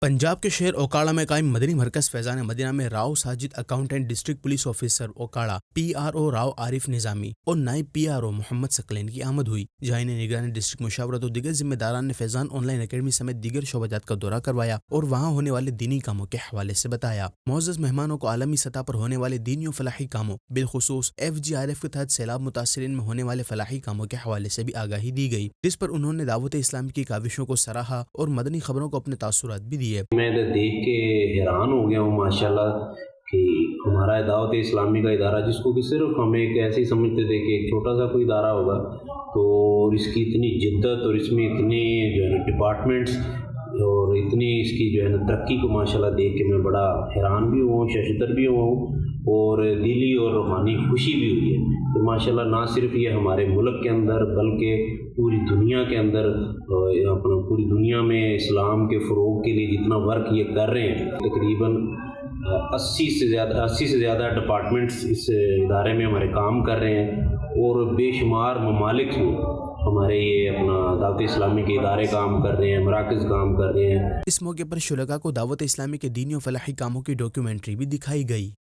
पंजाब के शहर ओकाड़ा में कायम मदनी मरकज फैजान मदीना में Rao Sajid accountant district police officer Okara PRO Rao Arif Nizami और नायब PRO मोहम्मद सकलैन की आमद हुई, जहाँ इन्हें निगरानी डिस्ट्रिक्ट मुशावरत और दीगर जिम्मेदारान ने फैजान ऑनलाइन अकेडमी समेत दीगर शोबाजात का दौरा करवाया और वहाँ होने वाले दीनी कामों के हवाले से बताया। मुअज़्ज़ज़ मेहमानों को आलमी सतह पर होने वाले दीनी और फलाही कामों बिलखुसूस FGRF के तहत सैलाब मुतासरीन में होने वाले फलाही कामों के हवाले से भी आगाही दी गई, जिस पर उन्होंने दावत इस्लामी की काविशों को सराहा और मदनी खबरों को अपने तासुरात भी दिए। मैं देख के हैरान हो गया हूँ माशाल्लाह कि हमारा दावत इस्लामी का इदारा, जिसको कि सिर्फ हम एक ऐसे ही समझते थे कि एक छोटा सा कोई इदारा होगा, तो इसकी इतनी जिद्दत और इसमें इतने जो है ना डिपार्टमेंट्स और इतनी इसकी जो है ना तरक्की को माशाल्लाह देख के मैं बड़ा हैरान भी हुआ हूँ, शर्मतर भी हुआ हूँ और दिली और रूहानी खुशी भी हुई है। तो माशाल्लाह ना सिर्फ ये हमारे मुल्क के अंदर बल्कि पूरी दुनिया के अंदर अपना पूरी दुनिया में इस्लाम के फ़रोग़ के लिए जितना वर्क ये कर रहे हैं, तकरीबन 80 से ज़्यादा डिपार्टमेंट्स इस इदारे में हमारे काम कर रहे हैं और बेशुमार ममालिक में हमारे ये अपना दावत इस्लामी के इदारे काम कर रहे हैं, मराकज़ काम कर रहे हैं। इस मौके पर शुलगा को दावत इस्लामी के दीनी और फलाही कामों की डॉक्यूमेंट्री भी दिखाई गई।